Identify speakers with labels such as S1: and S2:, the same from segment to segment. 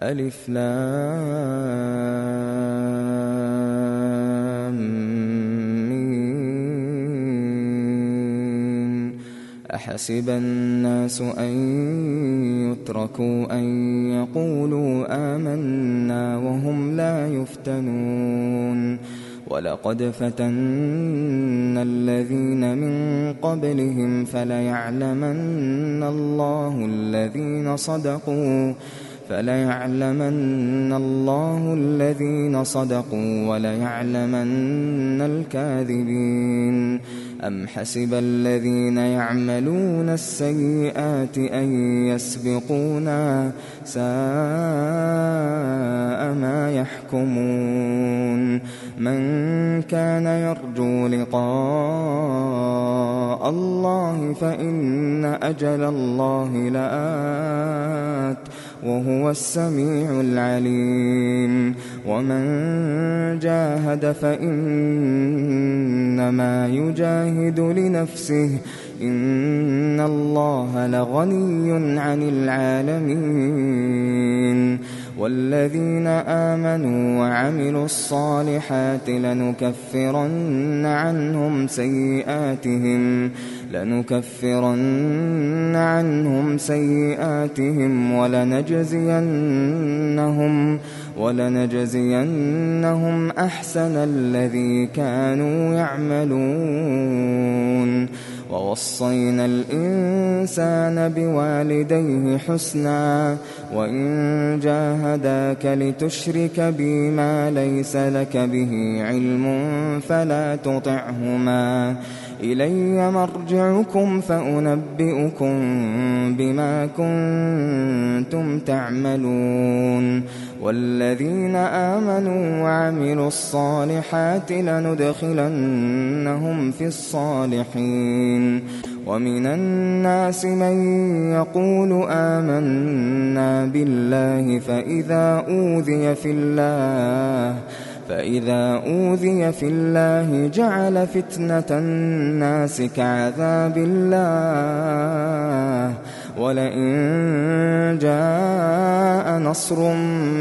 S1: ألف لام ميم. أحسب الناس أن يتركوا أن يقولوا آمنا وهم لا يفتنون ولقد فتنا الذين من قبلهم فليعلمن الله الذين صدقوا وليعلمن الكاذبين. أم حسب الذين يعملون السيئات أن يسبقونا ساء ما يحكمون. من كان يرجو لقاء الله فإن أجل الله لآت وهو السميع العليم. ومن جاهد فإنما يجاهد لنفسه إن الله لغني عن العالمين. والذين آمنوا وعملوا الصالحات لنكفرن عنهم سيئاتهم ولنجزينهم أحسن الذي كانوا يعملون. ووصينا الإنسان بوالديه حسنا وإن جاهداك لتشرك بي ما ليس لك به علم فلا تطعهما إلي مرجعكم فأنبئكم بما كنتم تعملون. والذين آمنوا وعملوا الصالحات لندخلنهم في الصالحين. ومن الناس من يقول آمنا بالله فإذا أوذي في الله جعل فتنة الناس كعذاب الله ولئن جاء نصر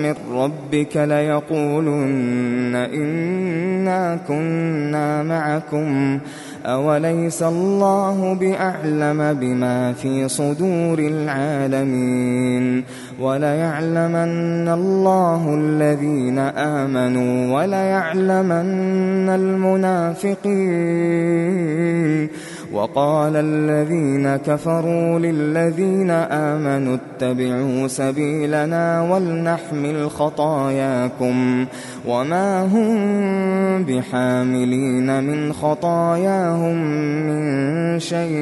S1: من ربك ليقولن إنا كنا معكم أوليس الله بأعلم بما في صدور العالمين. وليعلمن الله الذين آمنوا وليعلمن المنافقين. وقال الذين كفروا للذين آمنوا اتبعوا سبيلنا ولنحمل خطاياكم وما هم بحاملين من خطاياهم من شيء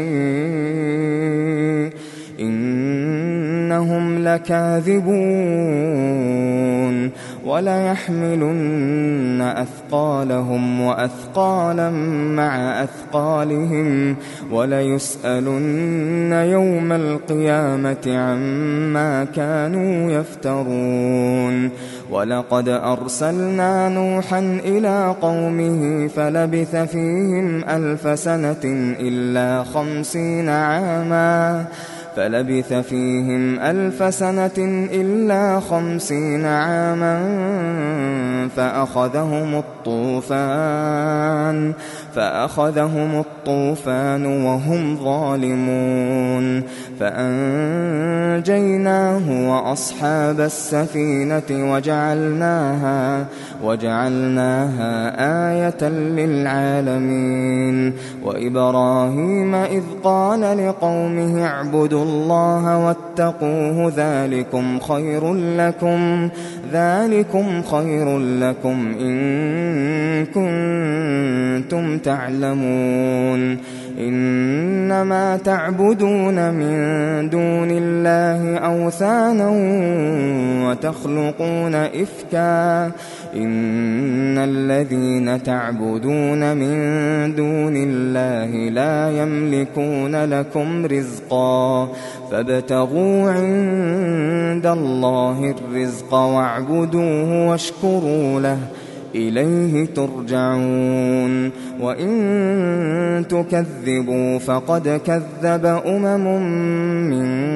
S1: إنهم لكاذبون. وليحملن أثقالهم وأثقالا مع أثقالهم وليسألن يوم القيامة عما كانوا يفترون. ولقد أرسلنا نوحا إلى قومه فلبث فيهم ألف سنة إلا 50 عاما فأخذهم الطوفان وهم ظالمون فأنجيناه وأصحاب السفينة وجعلناها آية للعالمين. وإبراهيم إذ قال لقومه اعبدوا الله واتقوه ذلكم خير لكم إن كنتم تعلمون. إنما تعبدون من دون الله أوثانا وتخلقون إفكا إن الذين تعبدون من دون الله لا يملكون لكم رزقا فابتغوا عند الله الرزق واعبدوه واشكروا له إليه ترجعون وإن تكذبوا فقد كذب من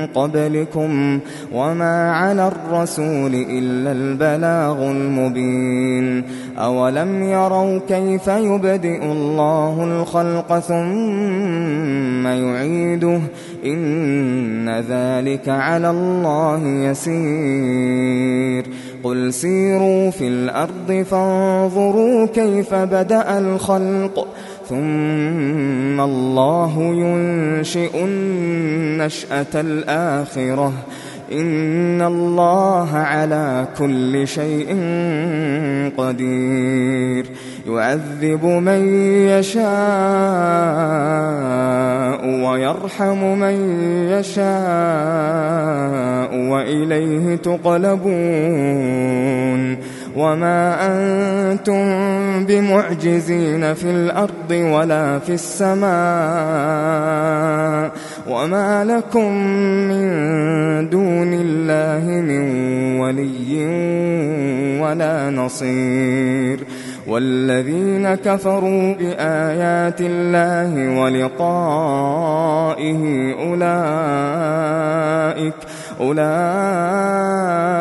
S1: قبلكم وما على الرسول إلا البلاغ المبين أولم يروا كيف يبدئ الله الخلق ثم يعيده إن ذلك على الله يسير قل سيروا في الأرض فانظروا كيف بدأ الخلق ثم الله ينشئ النشأة الآخرة إن الله على كل شيء قدير يعذب من يشاء ويرحم من يشاء وإليه تقلبون وما أنتم بمعجزين في الأرض ولا في السماء وما لكم من دون الله من ولي ولا نصير والذين كفروا بآيات الله ولقائه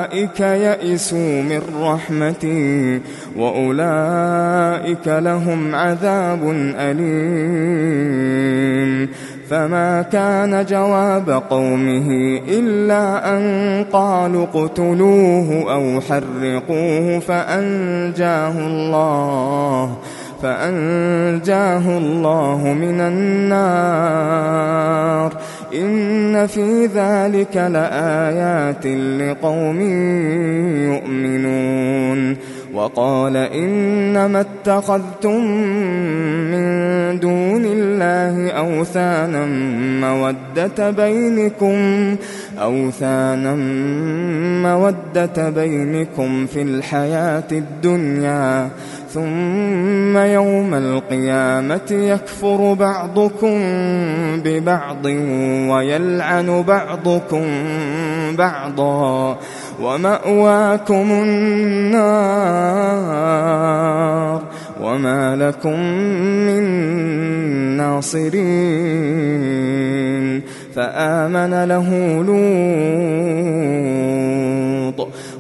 S1: أولئك يئسوا من رحمتي وأولئك لهم عذاب أليم فما كان جواب قومه إلا أن قالوا اقتلوه أو حرقوه فأنجاه الله من النار إن في ذلك لآيات لقوم يؤمنون وقال إنما اتخذتم من دون الله أوثانا مودة بينكم في الحياة الدنيا ثم يوم القيامة يكفر بعضكم ببعض ويلعن بعضكم بعضا ومأواكم النار وما لكم من ناصرين فآمن له لوط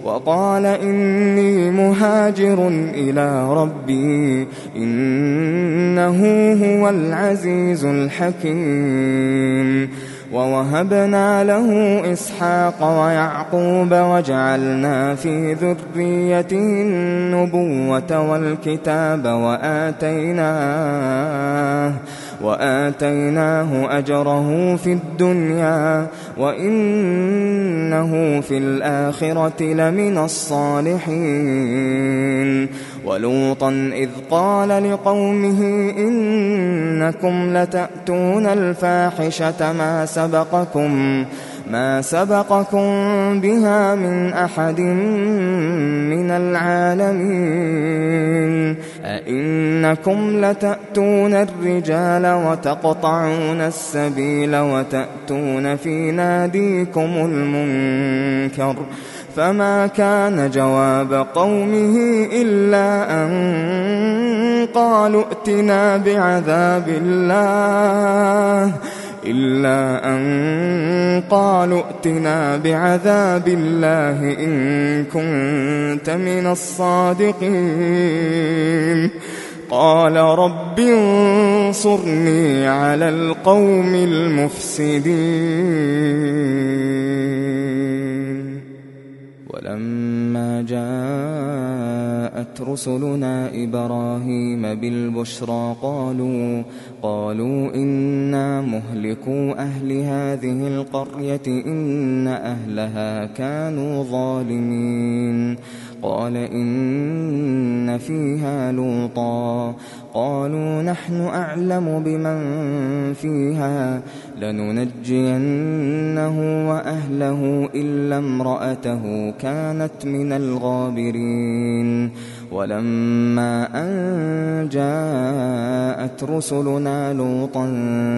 S1: وقال إني مهاجر إلى ربي إنه هو العزيز الحكيم ووهبنا له إسحاق ويعقوب وجعلنا في ذريته النبوة والكتاب وآتيناه أجره في الدنيا وإنه في الآخرة لمن الصالحين ولوطا إذ قال لقومه إنكم لتأتون الفاحشة ما سبقكم بها من أحد من العالمين أئنكم لتأتون الرجال وتقطعون السبيل وتأتون في ناديكم المنكر فما كان جواب قومه إلا أن قالوا ائتنا بعذاب الله إن كنت من الصادقين قال رب انصرني على القوم المفسدين ولما جاءت رسلنا إبراهيم بالبشرى قالوا إنا مهلكو أهل هذه القرية إن أهلها كانوا ظالمين قال إن فيها لوطا وقالوا نحن أعلم بمن فيها لننجينه وأهله إلا امرأته كانت من الغابرين ولما أن جاءت رسلنا لوطا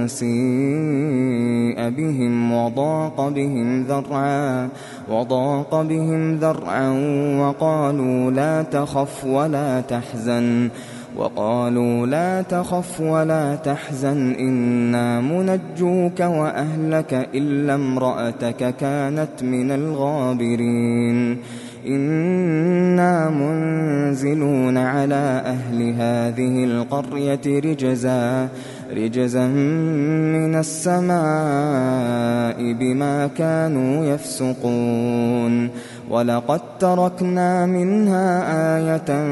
S1: سيء بهم وضاق بهم ذرعا وقالوا لا تخف ولا تحزن إنا منجوك وأهلك إلا امرأتك كانت من الغابرين إنا منزلون على أهل هذه القرية رجزا من السماء بما كانوا يفسقون ولقد تركنا منها آية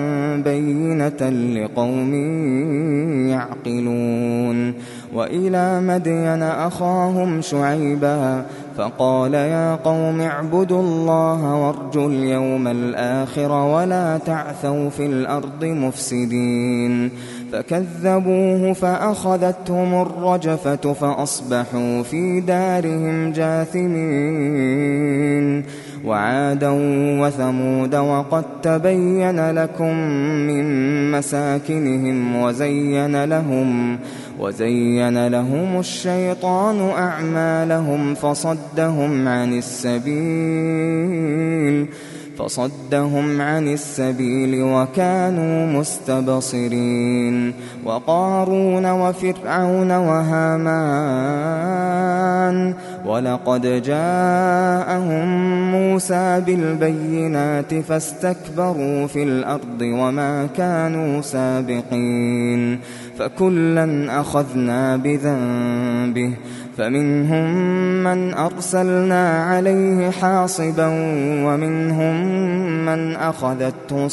S1: بينة لقوم يعقلون وإلى مدين أخاهم شعيبا فقال يا قوم اعبدوا الله وارجوا اليوم الآخر ولا تعثوا في الأرض مفسدين فكذبوه فأخذتهم الرجفة فأصبحوا في دارهم جاثمين وعادا وثمود وقد تبين لكم من مساكنهم وزين لهم الشيطان أعمالهم فصدهم عن السبيل وكانوا مستبصرين وقارون وفرعون وهامان ولقد جاءهم موسى بالبينات فاستكبروا في الأرض وما كانوا سابقين فكلا أخذنا بذنبه فمنهم من أرسلنا عليه حاصبا ومنهم من أخذته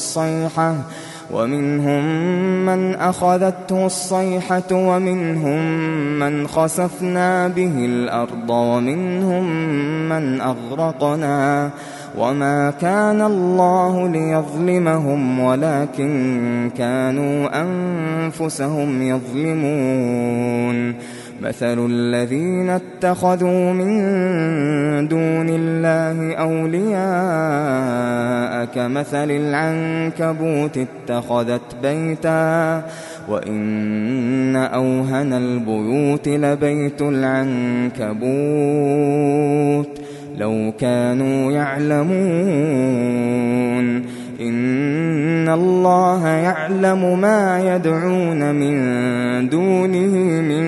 S1: الصيحة ومنهم من خسفنا به الأرض ومنهم من أغرقنا وما كان الله ليظلمهم ولكن كانوا أنفسهم يظلمون مثل الذين اتخذوا من دون الله أولياء كمثل العنكبوت اتخذت بيتا وإن أوهن البيوت لبيت العنكبوت لو كانوا يعلمون إن الله يعلم ما يدعون من دونه من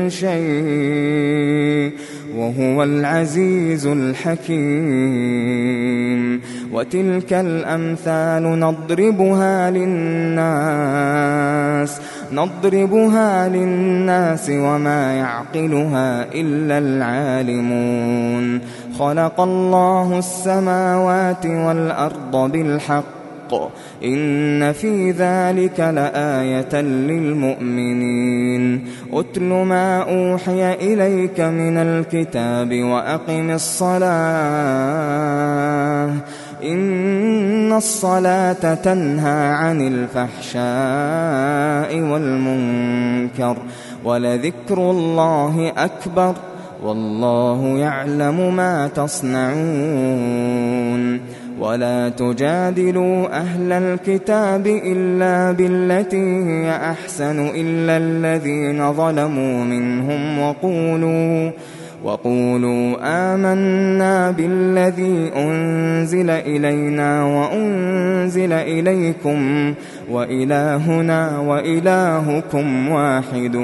S1: شيء وهو العزيز الحكيم وتلك الأمثال نضربها للناس وما يعقلها إلا العالمون خلق الله السماوات والأرض بالحق إن في ذلك لآية للمؤمنين أتل ما أوحي إليك من الكتاب وأقم الصلاة إن الصلاة تنهى عن الفحشاء والمنكر ولذكر الله أكبر والله يعلم ما تصنعون ولا تجادلوا أهل الكتاب إلا بالتي هي أحسن إلا الذين ظلموا منهم وقولوا آمنا بالذي أنزل إلينا وأنزل إليكم وإلهنا وإلهكم واحد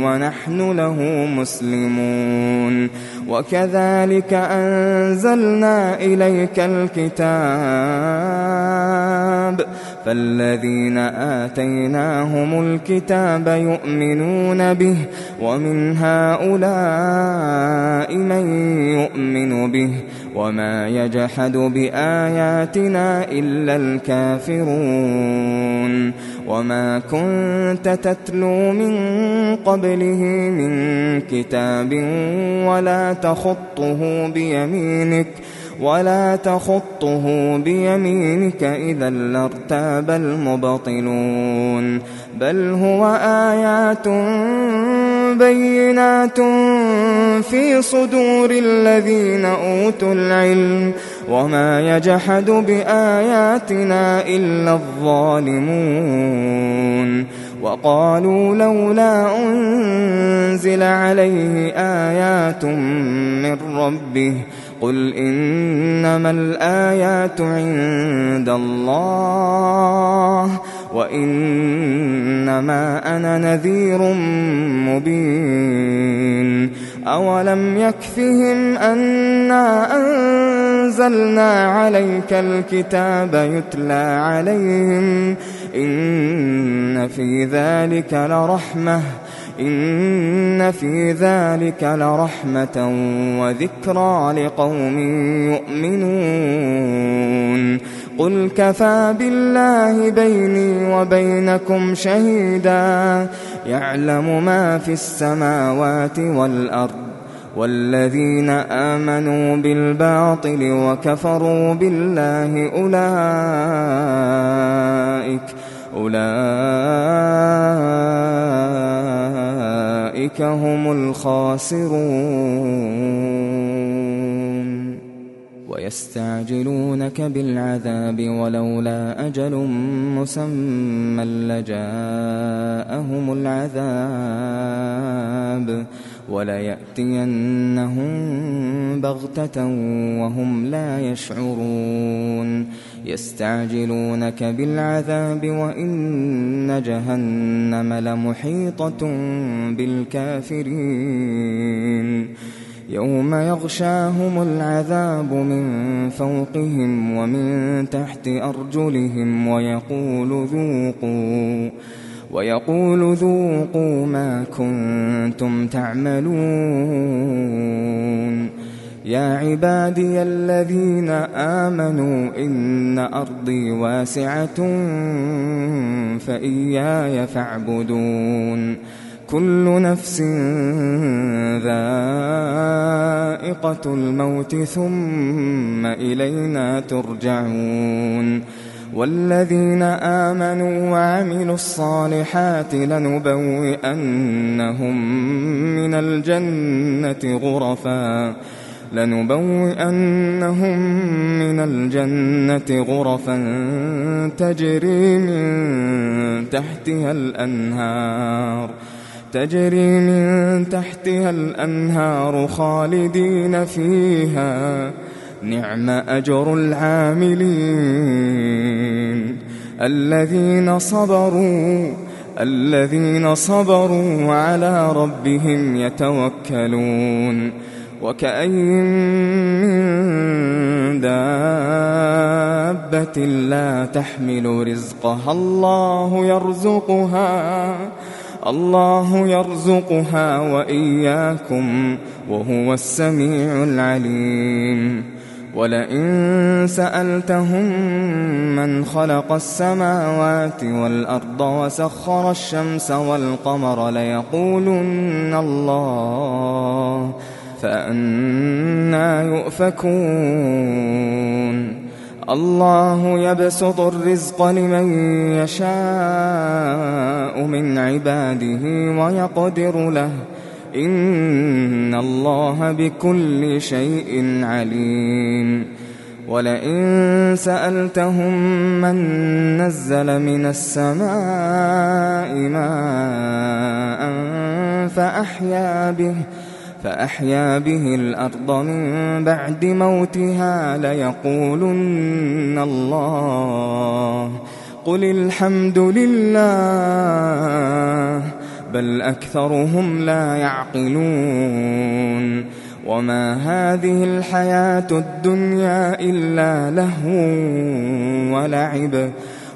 S1: ونحن له مسلمون وكذلك أنزلنا إليك الكتاب فالذين آتيناهم الكتاب يؤمنون به ومن هؤلاء من يؤمن به وما يجحد بآياتنا إلا الكافرون وما كنت تتلو من قبله من كتاب ولا تخطه بيمينك ولا تخطه بيمينك إذا لارتاب المبطلون بل هو آيات بينات في صدور الذين أوتوا العلم وما يجحد بآياتنا إلا الظالمون وقالوا لولا أنزل عليه آيات من ربه قل إنما الآيات عند الله وإنما أنا نذير مبين أولم يكفهم أنا أنزلنا عليك الكتاب يتلى عليهم إن في ذلك لرحمة وذكرى لقوم يؤمنون قل كفى بالله بيني وبينكم شهيدا يعلم ما في السماوات والأرض والذين آمنوا بالباطل وكفروا بالله أولئك هم الخاسرون ويستعجلونك بالعذاب ولولا أجل مسمى لجاءهم العذاب وليأتينهم بغتة وهم لا يشعرون يستعجلونك بالعذاب وإن جهنم لمحيطة بالكافرين يوم يغشاهم العذاب من فوقهم ومن تحت أرجلهم ويقول ذوقوا ما كنتم تعملون يا عبادي الذين آمنوا إن أرضي واسعة فإياي فاعبدون كل نفس ذائقة الموت ثم إلينا ترجعون والذين آمنوا وعملوا الصالحات لنبوئنهم من الجنة غرفا تجري من تحتها الأنهار خالدين فيها نعم أجر العاملين الذين صبروا على ربهم يتوكلون وكأين من دابة لا تحمل رزقها الله يرزقها وإياكم وهو السميع العليم ولئن سألتهم من خلق السماوات والأرض وسخر الشمس والقمر ليقولن الله فأنى يؤفكون الله يبسط الرزق لمن يشاء من عباده ويقدر له إن الله بكل شيء عليم ولئن سألتهم من نزل من السماء ماء فأحيا به الأرض من بعد موتها ليقولن الله قل الحمد لله بل أكثرهم لا يعقلون وما هذه الحياة الدنيا إلا لهو ولعب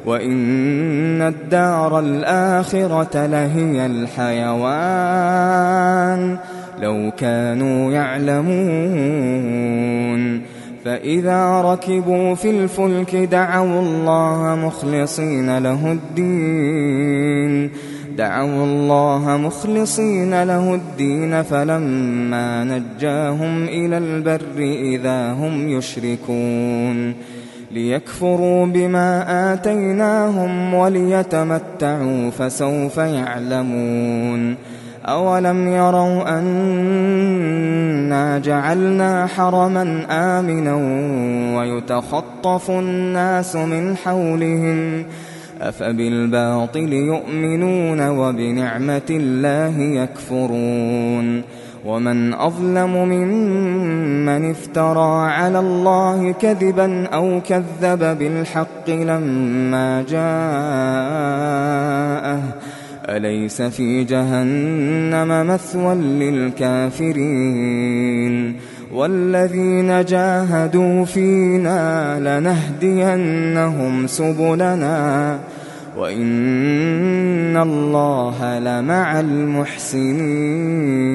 S1: وإن الدار الآخرة لهي الحيوان لو كانوا يعلمون فإذا ركبوا في الفلك دعوا الله مخلصين له الدين دعوا الله مخلصين له الدين فلما نجاهم إلى البر إذا هم يشركون ليكفروا بما آتيناهم وليتمتعوا فسوف يعلمون أولم يروا أنا جعلنا حرما آمنا ويتخطف الناس من حولهم أفبالباطل يؤمنون وبنعمة الله يكفرون ومن أظلم ممن افترى على الله كذبا أو كذب بالحق لما جاءه أليس في جهنم مثوى للكافرين والذين جاهدوا فينا لنهدينهم سبلنا وإن الله لمع المحسنين